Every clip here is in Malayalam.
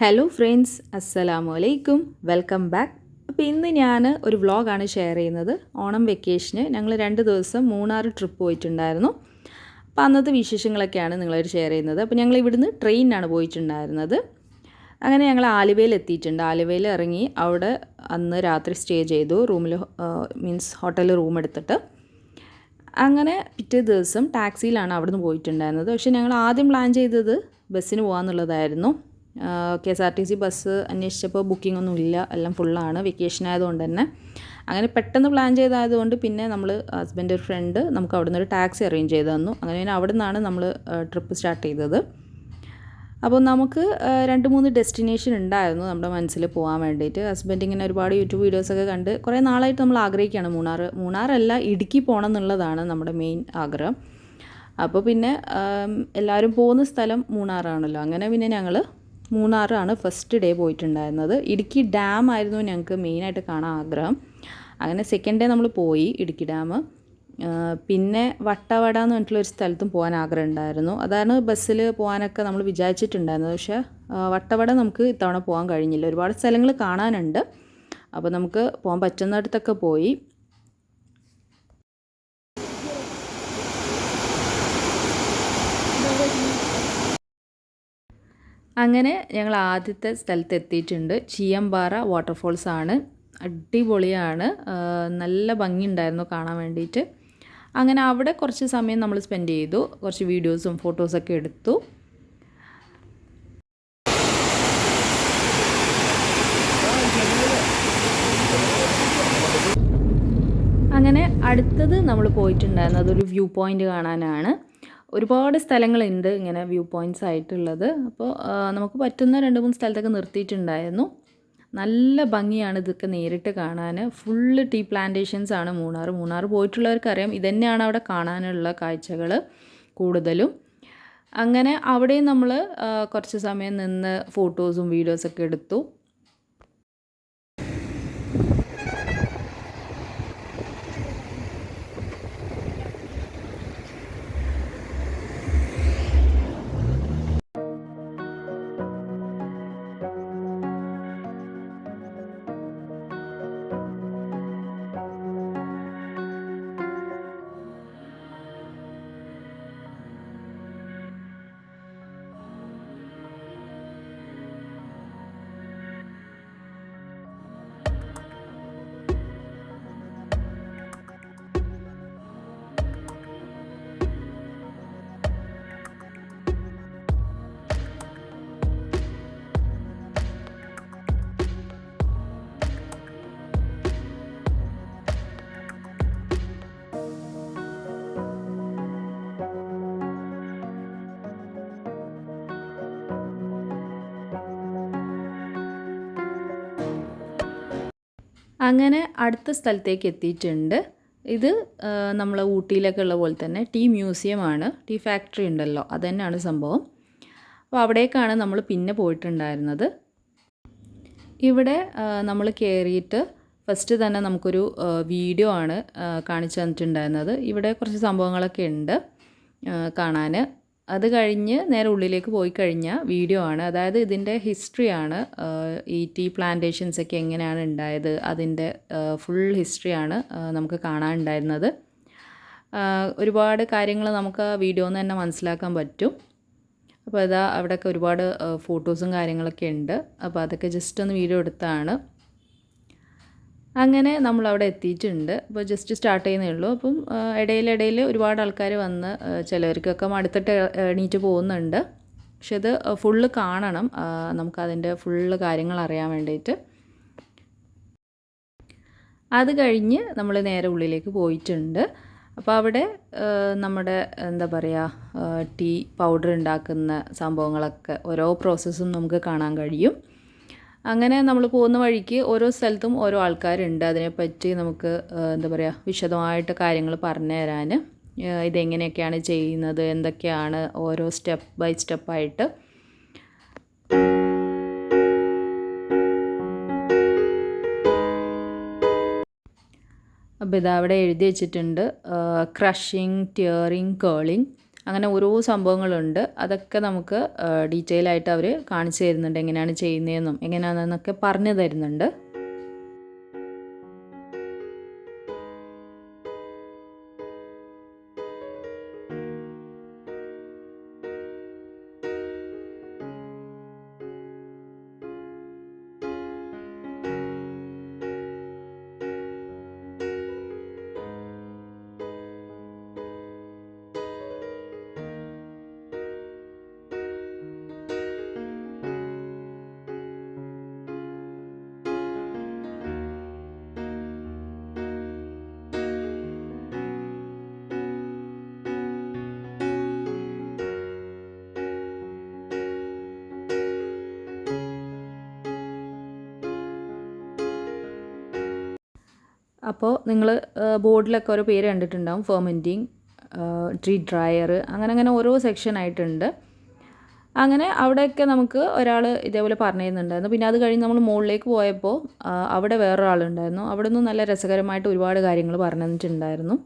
ഹലോ ഫ്രണ്ട്സ്, അസ്സലാമു അലൈക്കും. Welcome back. അപ്പോൾ ഇന്ന് ഞാൻ ഒരു വ്ളോഗാണ് ഷെയർ ചെയ്യുന്നത്. ഓണം വെക്കേഷന് ഞങ്ങൾ 2 ദിവസം മൂന്നാർ ട്രിപ്പ് പോയിട്ടുണ്ടായിരുന്നു. അപ്പോൾ അന്നത്തെ വിശേഷങ്ങളൊക്കെയാണ് നിങ്ങളോട് ഷെയർ ചെയ്യുന്നത്. അപ്പോൾ ഞങ്ങൾ ഇവിടുന്ന് ട്രെയിനിനാണ് പോയിട്ടുണ്ടായിരുന്നത്. അങ്ങനെ ഞങ്ങൾ ആലുവയിൽ എത്തിയിട്ടുണ്ട്. ആലുവയിൽ ഇറങ്ങി അവിടെ അന്ന് രാത്രി സ്റ്റേ ചെയ്തു. റൂമിൽ ഹോട്ടലിൽ റൂം എടുത്തിട്ട് അങ്ങനെ പിറ്റേ ദിവസം ടാക്സിയിലാണ് അവിടുന്ന് പോയിട്ടുണ്ടായിരുന്നത്. പക്ഷേ ഞങ്ങൾ ആദ്യം പ്ലാൻ ചെയ്തത് ബസ്സിന് പോകാമെന്നുള്ളതായിരുന്നു. KSRTC ബസ് അന്വേഷിച്ചപ്പോൾ ബുക്കിംഗ് ഒന്നും ഇല്ല, എല്ലാം ഫുള്ളാണ്. വെക്കേഷൻ ആയതുകൊണ്ട് തന്നെ അങ്ങനെ പെട്ടെന്ന് പ്ലാൻ ചെയ്തായതുകൊണ്ട് പിന്നെ നമ്മൾ ഹസ്ബൻഡ് ഒരു ഫ്രണ്ട് നമുക്ക് അവിടെ നിന്ന് ഒരു ടാക്സി അറേഞ്ച് ചെയ്ത് തന്നു. അങ്ങനെ അവിടെ നിന്നാണ് നമ്മൾ ട്രിപ്പ് സ്റ്റാർട്ട് ചെയ്തത്. അപ്പോൾ നമുക്ക് 2-3 ഡെസ്റ്റിനേഷൻ ഉണ്ടായിരുന്നു നമ്മുടെ മനസ്സിൽ പോകാൻ വേണ്ടിയിട്ട്. ഹസ്ബൻഡ് ഇങ്ങനെ ഒരുപാട് യൂട്യൂബ് വീഡിയോസൊക്കെ കണ്ട് കുറേ നാളായിട്ട് നമ്മൾ ആഗ്രഹിക്കുകയാണ് മൂന്നാറല്ല, ഇടുക്കി പോകണം എന്നുള്ളതാണ് നമ്മുടെ മെയിൻ ആഗ്രഹം. അപ്പോൾ പിന്നെ എല്ലാവരും പോകുന്ന സ്ഥലം മൂന്നാറാണല്ലോ. അങ്ങനെ പിന്നെ ഞങ്ങൾ മൂന്നാറാണ് ഫസ്റ്റ് ഡേ പോയിട്ടുണ്ടായിരുന്നത്. ഇടുക്കി ഡാം ആയിരുന്നു ഞങ്ങൾക്ക് മെയിനായിട്ട് കാണാൻ ആഗ്രഹം. അങ്ങനെ സെക്കൻഡ് ഡേ നമ്മൾ പോയി ഇടുക്കി ഡാം. പിന്നെ വട്ടവട എന്ന് പറഞ്ഞിട്ടുള്ളൊരു സ്ഥലത്തും പോകാൻ ആഗ്രഹം ഉണ്ടായിരുന്നു. അതാണ് ബസ്സിൽ പോകാനൊക്കെ നമ്മൾ വിചാരിച്ചിട്ടുണ്ടായിരുന്നത്. പക്ഷേ വട്ടവട നമുക്ക് ഇത്തവണ പോകാൻ കഴിഞ്ഞില്ല. ഒരുപാട് സ്ഥലങ്ങൾ കാണാനുണ്ട്. അപ്പോൾ നമുക്ക് പോകാൻ പറ്റുന്നിടത്തൊക്കെ പോയി. അങ്ങനെ ഞങ്ങൾ ആദ്യത്തെ സ്ഥലത്ത് എത്തിയിട്ടുണ്ട്. ചീയമ്പാറ വാട്ടർഫോൾസ് ആണ്. അടിപൊളിയാണ്, നല്ല ഭംഗിയുണ്ടായിരുന്നു കാണാൻ വേണ്ടിയിട്ട്. അങ്ങനെ അവിടെ കുറച്ച് സമയം നമ്മൾ സ്പെൻഡ് ചെയ്തു. കുറച്ച് വീഡിയോസും ഫോട്ടോസൊക്കെ എടുത്തു. അങ്ങനെ അടുത്തത് നമ്മൾ പോയിട്ടുണ്ടായിരുന്നത് ഒരു വ്യൂ പോയിൻ്റ് കാണാനാണ്. ഒരുപാട് സ്ഥലങ്ങളുണ്ട് ഇങ്ങനെ വ്യൂ പോയിൻറ്റ്സ് ആയിട്ടുള്ളത്. അപ്പോൾ നമുക്ക് പറ്റുന്ന 2-3 സ്ഥലത്തൊക്കെ നിർത്തിയിട്ടുണ്ടായിരുന്നു. നല്ല ഭംഗിയാണ് ഇതൊക്കെ നേരിട്ട് കാണാൻ. ഫുള്ള് ടീ പ്ലാന്റേഷൻസ് ആണ് മൂന്നാർ പോയിട്ടുള്ളവർക്കറിയാം ഇതുതന്നെയാണ് അവിടെ കാണാനുള്ള കാഴ്ചകൾ കൂടുതലും. അങ്ങനെ അവിടെയും നമ്മൾ കുറച്ച് സമയം നിന്ന് ഫോട്ടോസും വീഡിയോസൊക്കെ എടുത്തു. അങ്ങനെ അടുത്ത സ്ഥലത്തേക്ക് എത്തിയിട്ടുണ്ട്. ഇത് നമ്മൾ ഊട്ടിയിലൊക്കെ ഉള്ള പോലെ തന്നെ ടീ മ്യൂസിയമാണ്. ടീ ഫാക്ടറി ഉണ്ടല്ലോ, അത് തന്നെയാണ് സംഭവം. അപ്പോൾ അവിടേക്കാണ് നമ്മൾ പിന്നെ പോയിട്ടുണ്ടായിരുന്നത്. ഇവിടെ നമ്മൾ കയറിയിട്ട് ഫസ്റ്റ് തന്നെ നമുക്കൊരു വീഡിയോ ആണ് കാണിച്ചു തന്നിട്ടുണ്ടായിരുന്നത്. ഇവിടെ കുറച്ച് സംഭവങ്ങളൊക്കെ ഉണ്ട് കാണാൻ. അത് കഴിഞ്ഞ് നേരെ ഉള്ളിലേക്ക് പോയി കഴിഞ്ഞാൽ വീഡിയോ ആണ്. അതായത് ഇതിൻ്റെ ഹിസ്റ്ററിയാണ്, ഈ ടീ പ്ലാന്റേഷൻസൊക്കെ എങ്ങനെയാണ് ഉണ്ടായത് അതിൻ്റെ ഫുൾ ഹിസ്റ്ററിയാണ് നമുക്ക് കാണാനുണ്ടായിരുന്നത്. ഒരുപാട് കാര്യങ്ങൾ നമുക്ക് ആ വീഡിയോയിൽ നിന്ന് തന്നെ മനസ്സിലാക്കാൻ പറ്റും. അപ്പോൾ അതാ അവിടെയൊക്കെ ഒരുപാട് ഫോട്ടോസും കാര്യങ്ങളൊക്കെ ഉണ്ട്. അപ്പോൾ അതൊക്കെ ജസ്റ്റ് ഒന്ന് വീഡിയോ എടുത്താണ്. അങ്ങനെ നമ്മളവിടെ എത്തിയിട്ടുണ്ട്. അപ്പോൾ ജസ്റ്റ് സ്റ്റാർട്ട് ചെയ്യുന്നേ ഉള്ളൂ. അപ്പം ഇടയിലിടയിൽ ഒരുപാട് ആൾക്കാർ വന്ന് ചിലവർക്കൊക്കെ മടുത്തിട്ട് എണീറ്റ് പോകുന്നുണ്ട്. പക്ഷെ അത് ഫുള്ള് കാണണം, നമുക്കതിൻ്റെ ഫുള്ള് കാര്യങ്ങൾ അറിയാൻ വേണ്ടിയിട്ട്. അത് കഴിഞ്ഞ് നമ്മൾ നേരെ ഉള്ളിലേക്ക് പോയിട്ടുണ്ട്. അപ്പോൾ അവിടെ നമ്മുടെ എന്താ പറയുക, ടീ പൗഡർ ഉണ്ടാക്കുന്ന സംഭവങ്ങളൊക്കെ ഓരോ പ്രോസസ്സും നമുക്ക് കാണാൻ കഴിയും. അങ്ങനെ നമ്മൾ പോകുന്ന വഴിക്ക് ഓരോ സ്ഥലത്തും ഓരോ ആൾക്കാരുണ്ട്. അതിനെപ്പറ്റി നമുക്ക് എന്താ പറയുക, വിശദമായിട്ട് കാര്യങ്ങൾ പറഞ്ഞു തരാൻ. ഇതെങ്ങനെയൊക്കെയാണ് ചെയ്യുന്നത്, എന്തൊക്കെയാണ് ഓരോ സ്റ്റെപ്പ് ബൈ സ്റ്റെപ്പായിട്ട്. അപ്പോൾ ഇതാ അവിടെ എഴുതി വെച്ചിട്ടുണ്ട് ക്രഷിങ്, ടിയറിങ്, കേളിങ്. അങ്ങനെ ഓരോ സംഭവങ്ങളുണ്ട്. അതൊക്കെ നമുക്ക് ഡീറ്റെയിൽ ആയിട്ട് അവർ കാണിച്ചു തരുന്നുണ്ട്, എങ്ങനെയാണ് ചെയ്യുന്നതെന്നും എങ്ങനെയാണെന്നൊക്കെ പറഞ്ഞു തരുന്നുണ്ട്. അപ്പോൾ നിങ്ങൾ ബോർഡിലൊക്കെ ഓരോ പേര് കണ്ടിട്ടുണ്ടാവും. ഫെർമെൻറ്റിങ്, ട്രീ ഡ്രയർ, അങ്ങനെ ഓരോ സെക്ഷൻ ആയിട്ടുണ്ട്. അങ്ങനെ അവിടെയൊക്കെ നമുക്ക് ഒരാൾ ഇതേപോലെ പറഞ്ഞു തരുന്നുണ്ടായിരുന്നു. പിന്നെ അത് കഴിഞ്ഞ് നമ്മൾ മുകളിലേക്ക് പോയപ്പോൾ അവിടെ വേറൊരാളുണ്ടായിരുന്നു. അവിടെ നിന്ന് നല്ല രസകരമായിട്ട് ഒരുപാട് കാര്യങ്ങൾ പറഞ്ഞു തന്നിട്ടുണ്ടായിരുന്നു.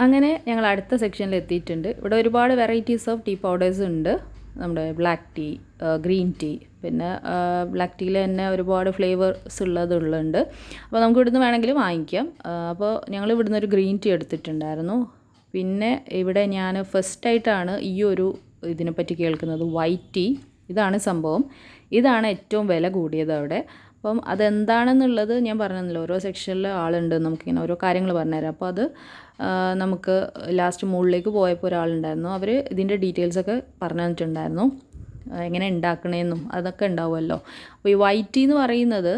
അങ്ങനെ ഞങ്ങൾ അടുത്ത സെക്ഷനിൽ എത്തിയിട്ടുണ്ട്. ഇവിടെ ഒരുപാട് വെറൈറ്റീസ് ഓഫ് ടീ പൗഡേഴ്സ് ഉണ്ട്. നമ്മുടെ ബ്ലാക്ക് ടീ, ഗ്രീൻ ടീ, പിന്നെ ബ്ലാക്ക് ടീയിൽ തന്നെ ഒരുപാട് ഫ്ലേവേഴ്സ് ഉള്ളതുണ്ട്. അപ്പോൾ നമുക്ക് ഇവിടുന്ന് വേണമെങ്കിൽ വാങ്ങിക്കാം. അപ്പോൾ ഞങ്ങൾ ഇവിടുന്ന് ഒരു ഗ്രീൻ ടീ എടുത്തിട്ടുണ്ടായിരുന്നു. പിന്നെ ഇവിടെ ഞാൻ ഫസ്റ്റായിട്ടാണ് ഈ ഒരു ഇതിനെപ്പറ്റി കേൾക്കുന്നത്, വൈറ്റ് ടീ. ഇതാണ് സംഭവം. ഇതാണ് ഏറ്റവും വില കൂടിയത് അവിടെ. അപ്പം അതെന്താണെന്നുള്ളത് ഞാൻ പറഞ്ഞല്ലോ, ഓരോ സെക്ഷനിൽ ആളുണ്ട്, നമുക്കിങ്ങനെ ഓരോ കാര്യങ്ങൾ പറഞ്ഞുതരാം. അപ്പോൾ അത് നമുക്ക് ലാസ്റ്റ് മുകളിലേക്ക് പോയപ്പോൾ ഒരാളുണ്ടായിരുന്നു. അവർ ഇതിൻ്റെ ഡീറ്റെയിൽസൊക്കെ പറഞ്ഞു തന്നിട്ടുണ്ടായിരുന്നു, എങ്ങനെ ഉണ്ടാക്കണമെന്നും അതൊക്കെ ഉണ്ടാവുമല്ലോ. അപ്പോൾ ഈ വൈറ്റ് ടീ എന്ന് പറയുന്നത്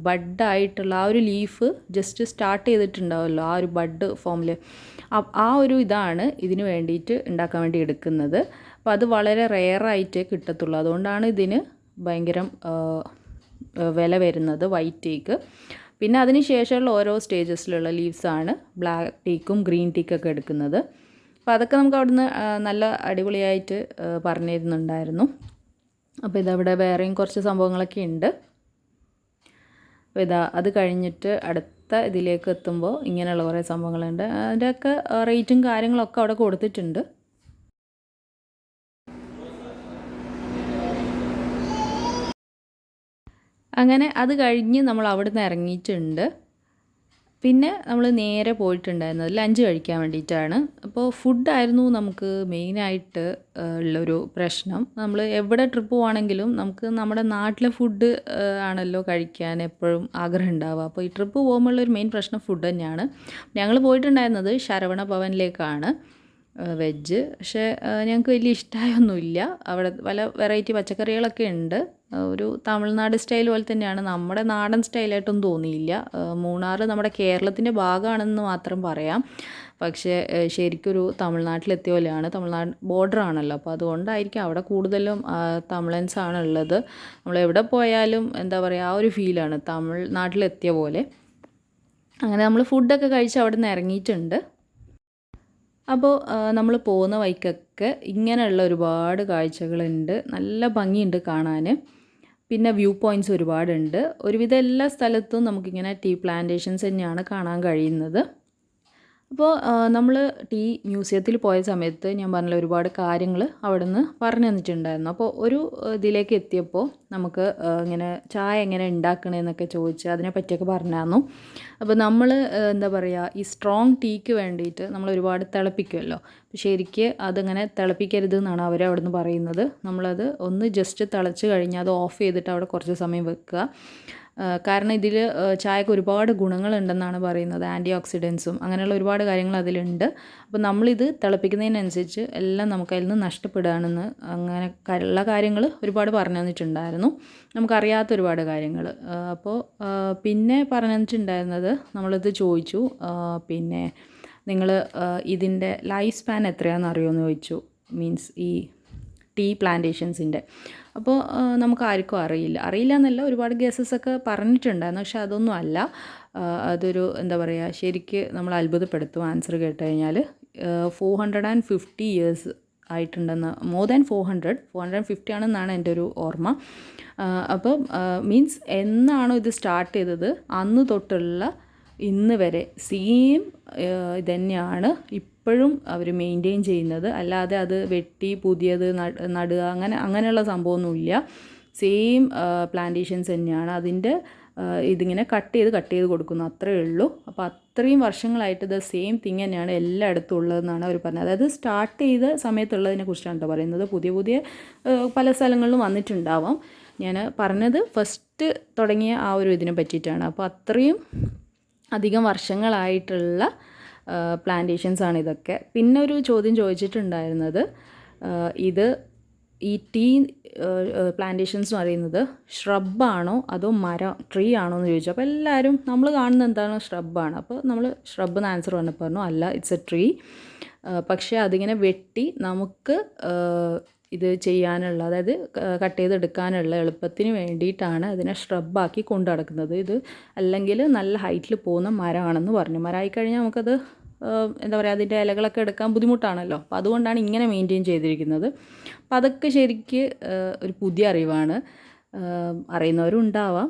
ബഡായിട്ടുള്ള ആ ഒരു ലീഫ് ജസ്റ്റ് സ്റ്റാർട്ട് ചെയ്തിട്ടുണ്ടാവുമല്ലോ, ആ ഒരു ബഡ് ഫോമിൽ, ആ ഒരു ഇതാണ് ഇതിന് വേണ്ടിയിട്ട് ഉണ്ടാക്കാൻ വേണ്ടി എടുക്കുന്നത്. അപ്പോൾ അത് വളരെ റെയറായിട്ടേ കിട്ടത്തുള്ളൂ. അതുകൊണ്ടാണ് ഇതിന് ഭയങ്കര വില വരുന്നത് വൈറ്റ് ടീക്ക്. പിന്നെ അതിന് ശേഷമുള്ള ഓരോ സ്റ്റേജസിലുള്ള ലീവ്സാണ് ബ്ലാക്ക് ടീക്കും ഗ്രീൻ ടീക്കൊക്കെ എടുക്കുന്നത്. അപ്പോൾ അതൊക്കെ നമുക്ക് അവിടുന്ന് നല്ല അടിപൊളിയായിട്ട് പറഞ്ഞു തരുന്നുണ്ടായിരുന്നു. അപ്പോൾ ഇതവിടെ വേറെയും കുറച്ച് സംഭവങ്ങളൊക്കെ ഉണ്ട്. അപ്പോൾ അത് കഴിഞ്ഞിട്ട് അടുത്ത ഇതിലേക്ക് എത്തുമ്പോൾ ഇങ്ങനെയുള്ള കുറേ സംഭവങ്ങളുണ്ട്. അതിൻ്റെയൊക്കെ റേറ്റും കാര്യങ്ങളൊക്കെ അവിടെ കൊടുത്തിട്ടുണ്ട്. അങ്ങനെ അത് കഴിഞ്ഞ് നമ്മൾ അവിടെ നിന്ന് ഇറങ്ങിയിട്ടുണ്ട്. പിന്നെ നമ്മൾ നേരെ പോയിട്ടുണ്ടായിരുന്നത് ലഞ്ച് കഴിക്കാൻ വേണ്ടിയിട്ടാണ്. അപ്പോൾ ഫുഡായിരുന്നു നമുക്ക് മെയിനായിട്ട് ഉള്ളൊരു പ്രശ്നം. നമ്മൾ എവിടെ ട്രിപ്പ് പോവാണെങ്കിലും നമുക്ക് നമ്മുടെ നാട്ടിലെ ഫുഡ് ആണല്ലോ കഴിക്കാൻ എപ്പോഴും ആഗ്രഹം ഉണ്ടാവുക. അപ്പോൾ ഈ ട്രിപ്പ് പോകുമ്പോഴുള്ളൊരു മെയിൻ പ്രശ്നം ഫുഡ് തന്നെയാണ്. ഞങ്ങൾ പോയിട്ടുണ്ടായിരുന്നത് ശരവണ ഭവനിലേക്കാണ്, വെജ്. പക്ഷേ ഞങ്ങൾക്ക് വലിയ ഇഷ്ടമായൊന്നുമില്ല. അവിടെ പല വെറൈറ്റി പച്ചക്കറികളൊക്കെ ഉണ്ട്. ഒരു തമിഴ്നാട് സ്റ്റൈൽ പോലെ തന്നെയാണ്, നമ്മുടെ നാടൻ സ്റ്റൈലായിട്ടൊന്നും തോന്നിയില്ല. മൂന്നാർ നമ്മുടെ കേരളത്തിൻ്റെ ഭാഗമാണെന്ന് മാത്രം പറയാം. പക്ഷേ ശരിക്കൊരു തമിഴ്നാട്ടിലെത്തിയ പോലെയാണ്. തമിഴ്നാട് ബോർഡർ ആണല്ലോ, അപ്പോൾ അതുകൊണ്ടായിരിക്കും അവിടെ കൂടുതലും തമിഴൻസ് ആണുള്ളത്. നമ്മളെവിടെ പോയാലും എന്താ പറയുക, ആ ഒരു ഫീലാണ് തമിഴ്നാട്ടിലെത്തിയ പോലെ. അങ്ങനെ നമ്മൾ ഫുഡൊക്കെ കഴിച്ച് അവിടെ നിന്ന് ഇറങ്ങിയിട്ടുണ്ട്. അപ്പോൾ നമ്മൾ പോകുന്ന വഴിക്കൊക്കെ ഇങ്ങനെയുള്ള ഒരുപാട് കാഴ്ചകളുണ്ട്. നല്ല ഭംഗിയുണ്ട് കാണാൻ. പിന്നെ വ്യൂ പോയിൻറ്റ്സ് ഒരുപാടുണ്ട്. ഒരുവിധം എല്ലാ സ്ഥലത്തും നമുക്കിങ്ങനെ ടീ പ്ലാന്റേഷൻസ് തന്നെയാണ് കാണാൻ കഴിയുന്നത്. അപ്പോൾ നമ്മൾ ടീ മ്യൂസിയത്തിൽ പോയ സമയത്ത് ഞാൻ പറഞ്ഞില്ല, ഒരുപാട് കാര്യങ്ങൾ അവിടെ നിന്ന് പറഞ്ഞു തന്നിട്ടുണ്ടായിരുന്നു. അപ്പോൾ ഒരു ഇതിലേക്ക് എത്തിയപ്പോൾ നമുക്ക് ഇങ്ങനെ ചായ എങ്ങനെ ഉണ്ടാക്കണമെന്നൊക്കെ ചോദിച്ച് അതിനെ പറ്റിയൊക്കെ പറഞ്ഞായിരുന്നു. അപ്പോൾ നമ്മൾ എന്താ പറയുക, ഈ സ്ട്രോങ് ടീക്ക് വേണ്ടിയിട്ട് നമ്മൾ ഒരുപാട് തിളപ്പിക്കുമല്ലോ. ശരിക്ക് അതിങ്ങനെ തിളപ്പിക്കരുത് എന്നാണ് അവർ അവിടെ നിന്ന് പറയുന്നത്. നമ്മളത് ഒന്ന് ജസ്റ്റ് തിളച്ച് കഴിഞ്ഞാൽ അത് ഓഫ് ചെയ്തിട്ട് അവിടെ കുറച്ച് സമയം വെക്കുക. കാരണം ഇതിൽ ചായക്ക് ഒരുപാട് ഗുണങ്ങളുണ്ടെന്നാണ് പറയുന്നത്. ആൻറ്റി ഓക്സിഡൻസും അങ്ങനെയുള്ള ഒരുപാട് കാര്യങ്ങൾ അതിലുണ്ട്. അപ്പോൾ നമ്മളിത് തിളപ്പിക്കുന്നതിനനുസരിച്ച് എല്ലാം നമുക്കതിൽ നിന്ന് നഷ്ടപ്പെടുകയാണെന്ന് അങ്ങനെ ഉള്ള കാര്യങ്ങൾ ഒരുപാട് പറഞ്ഞു തന്നിട്ടുണ്ടായിരുന്നു, നമുക്കറിയാത്ത ഒരുപാട് കാര്യങ്ങൾ. അപ്പോൾ പിന്നെ പറഞ്ഞു തന്നിട്ടുണ്ടായിരുന്നത്, നമ്മളിത് ചോദിച്ചു, പിന്നെ നിങ്ങൾ ഇതിൻ്റെ ലൈഫ് സ്പാൻ എത്രയാണെന്ന് അറിയുമെന്ന് ചോദിച്ചു. മീൻസ് ഈ ടീ പ്ലാന്റേഷൻസിൻ്റെ. അപ്പോൾ നമുക്ക് ആർക്കും അറിയില്ല എന്നല്ല, ഒരുപാട് ഗസസൊക്കെ പറഞ്ഞിട്ടുണ്ടായിരുന്നു. പക്ഷെ അതൊന്നും അല്ല. അതൊരു എന്താ പറയുക, ശരിക്ക് നമ്മൾ അത്ഭുതപ്പെടുത്തും ആൻസർ കേട്ട് കഴിഞ്ഞാൽ. 450 years ആയിട്ടുണ്ടെന്ന്, മോർ ദാൻ 450 ആണെന്നാണ് എൻ്റെ ഒരു ഓർമ്മ. അപ്പം മീൻസ് എന്നാണോ ഇത് സ്റ്റാർട്ട് ചെയ്തത് അന്ന് തൊട്ടുള്ള ഇന്ന് വരെ സെയിം ഇതന്നെയാണ് ഇപ്പോഴും അവർ മെയിൻറ്റെയിൻ ചെയ്യുന്നത്. അല്ലാതെ അത് വെട്ടി പുതിയത് നടുക അങ്ങനെയുള്ള സംഭവമൊന്നുമില്ല. സെയിം പ്ലാന്റേഷൻസ് തന്നെയാണ്. അതിൻ്റെ ഇതിങ്ങനെ കട്ട് ചെയ്ത് കൊടുക്കുന്നു, അത്രയേ ഉള്ളൂ. അപ്പോൾ അത്രയും വർഷങ്ങളായിട്ട് ഇത് സെയിം തിങ് തന്നെയാണ് എല്ലായിടത്തും ഉള്ളതെന്നാണ് അവർ പറഞ്ഞത്. അതായത് സ്റ്റാർട്ട് ചെയ്ത സമയത്തുള്ളതിനെ കുറിച്ചാണ് കേട്ടോ പറയുന്നത്. പുതിയ പല സ്ഥലങ്ങളിലും വന്നിട്ടുണ്ടാവാം. ഞാൻ പറഞ്ഞത് ഫസ്റ്റ് തുടങ്ങിയ ആ ഒരു ഇതിനെ പറ്റിയിട്ടാണ്. അപ്പോൾ അത്രയും അധികം വർഷങ്ങളായിട്ടുള്ള പ്ലാന്റേഷൻസാണ് ഇതൊക്കെ. പിന്നെ ഒരു ചോദ്യം ചോദിച്ചിട്ടുണ്ടായിരുന്നത്, ഇത് ഈ ടീ പ്ലാന്റേഷൻസ് എന്ന് പറയുന്നത് ഷ്രബാണോ അതോ ട്രീ ആണോ എന്ന് ചോദിച്ചു. അപ്പോൾ എല്ലാവരും നമ്മൾ കാണുന്നത് എന്താണ്, ഷ്രബാണ്. അപ്പോൾ നമ്മൾ ഷ്രബ് എന്ന് ആൻസർ പറഞ്ഞു. അല്ല, ഇറ്റ്സ് എ ട്രീ. പക്ഷേ അതിങ്ങനെ വെട്ടി നമുക്ക് ഇത് ചെയ്യാനുള്ള, അതായത് കട്ട് ചെയ്തെടുക്കാനുള്ള എളുപ്പത്തിന് വേണ്ടിയിട്ടാണ് അതിനെ ഷ്രബാക്കി കൊണ്ടു നടക്കുന്നത്. ഇത് അല്ലെങ്കിൽ നല്ല ഹൈറ്റിൽ പോകുന്ന മരമാണെന്ന് പറഞ്ഞു. മരമായി കഴിഞ്ഞാൽ നമുക്കത് എന്താ പറയുക, അതിൻ്റെ ഇലകളൊക്കെ എടുക്കാൻ ബുദ്ധിമുട്ടാണല്ലോ. അപ്പോൾ അതുകൊണ്ടാണ് ഇങ്ങനെ മെയിൻറ്റെയിൻ ചെയ്തിരിക്കുന്നത്. അപ്പോൾ അതൊക്കെ ശരിക്ക് ഒരു പുതിയ അറിവാണ്. അറിയുന്നവരും ഉണ്ടാവാം.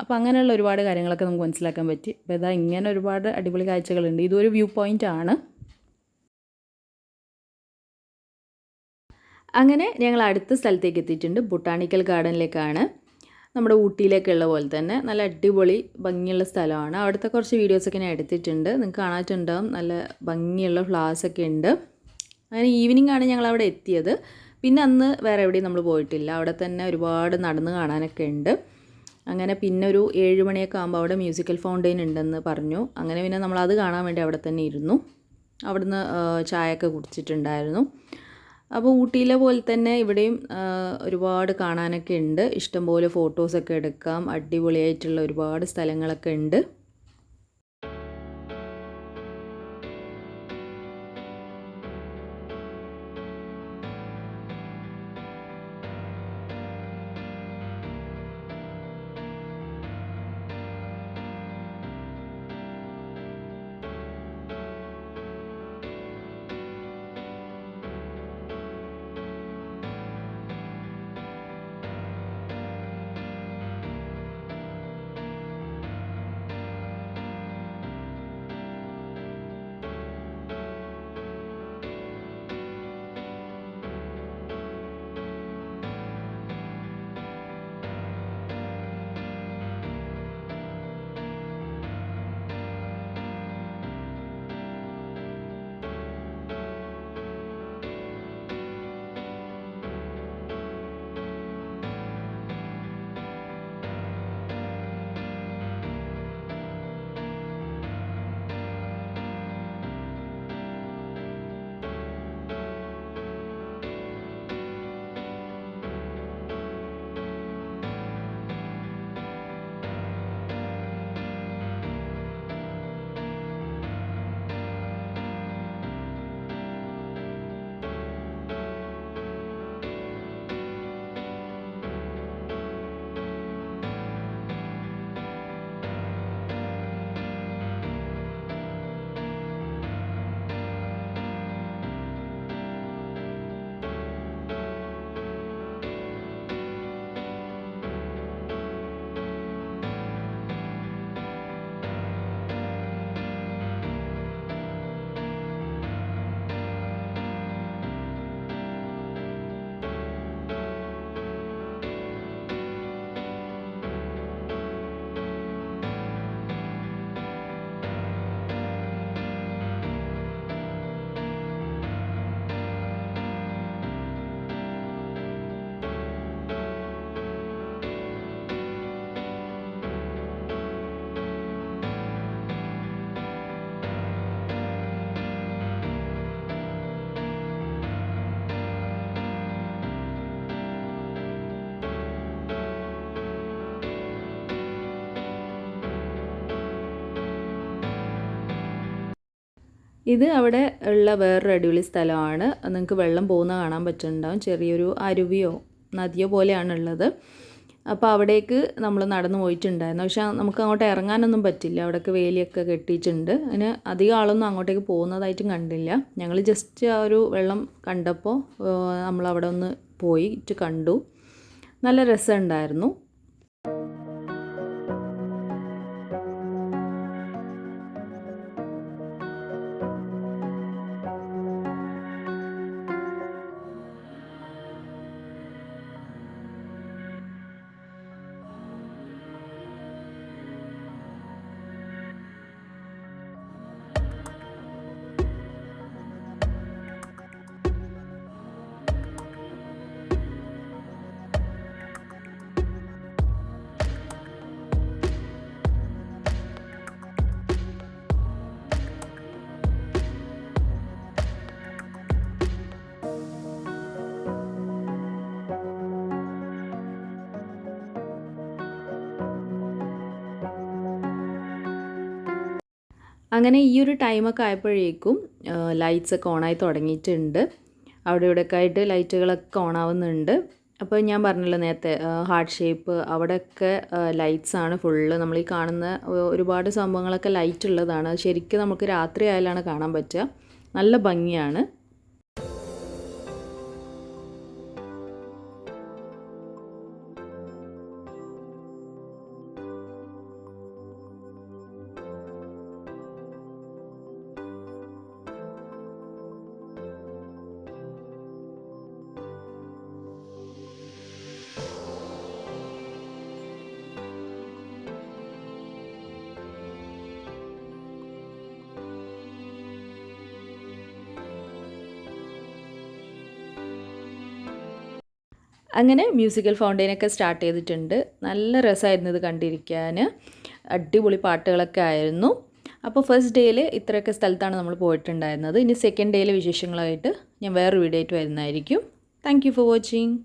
അപ്പോൾ അങ്ങനെയുള്ള ഒരുപാട് കാര്യങ്ങളൊക്കെ നമുക്ക് മനസ്സിലാക്കാൻ പറ്റി. അപ്പോൾ ഇതാ ഇങ്ങനെ ഒരുപാട് അടിപൊളി കാഴ്ചകളുണ്ട്. ഇതൊരു വ്യൂ പോയിൻ്റ് ആണ്. അങ്ങനെ ഞങ്ങൾ അടുത്ത സ്ഥലത്തേക്ക് എത്തിയിട്ടുണ്ട്. ബൊട്ടാണിക്കൽ ഗാർഡനിലേക്കാണ്. നമ്മുടെ ഊട്ടിയിലൊക്കെ ഉള്ള പോലെ തന്നെ നല്ല അടിപൊളി ഭംഗിയുള്ള സ്ഥലമാണ്. അവിടുത്തെ കുറച്ച് വീഡിയോസൊക്കെ ഞാൻ എടുത്തിട്ടുണ്ട്, നിങ്ങൾക്ക് കാണാറ്റുണ്ടാവും. നല്ല ഭംഗിയുള്ള ഫ്ലവേഴ്സൊക്കെ ഉണ്ട്. അങ്ങനെ ഈവനിങ് ആണ് ഞങ്ങൾ അവിടെ എത്തിയത്. പിന്നെ അന്ന് വേറെ എവിടെയും നമ്മൾ പോയിട്ടില്ല. അവിടെ തന്നെ ഒരുപാട് നടന്ന് കാണാനൊക്കെ ഉണ്ട്. അങ്ങനെ പിന്നെ ഒരു 7 മണിയൊക്കെ ആകുമ്പോൾ അവിടെ മ്യൂസിക്കൽ ഫൗണ്ടെയിൻ ഉണ്ടെന്ന് പറഞ്ഞു. അങ്ങനെ പിന്നെ നമ്മളത് കാണാൻ വേണ്ടി അവിടെ തന്നെ ഇരുന്നു. അവിടുന്ന് ചായയൊക്കെ കുടിച്ചിട്ടുണ്ടായിരുന്നു. അപ്പോൾ ഊട്ടിയിലെ പോലെ തന്നെ ഇവിടെയും ഒരുപാട് കാണാനൊക്കെ ഉണ്ട്. ഇഷ്ടംപോലെ ഫോട്ടോസൊക്കെ എടുക്കാം. അടിപൊളിയായിട്ടുള്ള ഒരുപാട് സ്ഥലങ്ങളൊക്കെ ഉണ്ട്. ഇത് അവിടെ ഉള്ള വേറൊരു അടിപൊളി സ്ഥലമാണ്. നിങ്ങൾക്ക് വെള്ളം പോകുന്ന കാണാൻ പറ്റുന്നുണ്ടാവും. ചെറിയൊരു അരുവിയോ നദിയോ പോലെയാണുള്ളത്. അപ്പോൾ അവിടേക്ക് നമ്മൾ നടന്നു പോയിട്ടുണ്ടായിരുന്നു. പക്ഷേ നമുക്ക് അങ്ങോട്ട് ഇറങ്ങാനൊന്നും പറ്റില്ല, അവിടെയൊക്കെ വേലിയൊക്കെ കെട്ടിയിട്ടുണ്ട്. അതിന് അധികം ആളൊന്നും അങ്ങോട്ടേക്ക് പോകുന്നതായിട്ടും കണ്ടില്ല. ഞങ്ങൾ ജസ്റ്റ് ആ ഒരു വെള്ളം കണ്ടപ്പോൾ നമ്മളവിടെ ഒന്ന് പോയിട്ട് കണ്ടു. നല്ല രസമുണ്ടായിരുന്നു. അങ്ങനെ ഈ ഒരു ടൈമൊക്കെ ആയപ്പോഴേക്കും ലൈറ്റ്സൊക്കെ ഓണായി തുടങ്ങിയിട്ടുണ്ട്. അവിടെ ഇവിടെയൊക്കെ ആയിട്ട് ലൈറ്റുകളൊക്കെ ഓണാവുന്നുണ്ട്. അപ്പോൾ ഞാൻ പറഞ്ഞല്ലോ നേരത്തെ ഹാർട്ട് ഷേപ്പ് അവിടെയൊക്കെ ലൈറ്റ്സാണ് ഫുള്ള്. നമ്മൾ ഈ കാണുന്ന ഒരുപാട് സംഭവങ്ങളൊക്കെ ലൈറ്റ് ഉള്ളതാണ്. ശരിക്കും നമുക്ക് രാത്രി ആയാലാണ് കാണാൻ പറ്റുക. നല്ല ഭംഗിയാണ്. അങ്ങനെ മ്യൂസിക്കൽ ഫൗണ്ടെയിനൊക്കെ സ്റ്റാർട്ട് ചെയ്തിട്ടുണ്ട്. നല്ല രസമായിരുന്നു ഇത് കണ്ടിരിക്കാൻ. അടിപൊളി പാട്ടുകളൊക്കെ ആയിരുന്നു. അപ്പോൾ ഫസ്റ്റ് ഡേയിൽ ഇത്രയൊക്കെ സ്ഥലത്താണ് നമ്മൾ പോയിട്ടുണ്ടായിരുന്നത്. ഇനി സെക്കൻഡ് ഡേയിലെ വിശേഷങ്ങളായിട്ട് ഞാൻ വേറൊരു വീഡിയോ ആയിട്ട് വരുന്നതായിരിക്കും. Thank you for watching.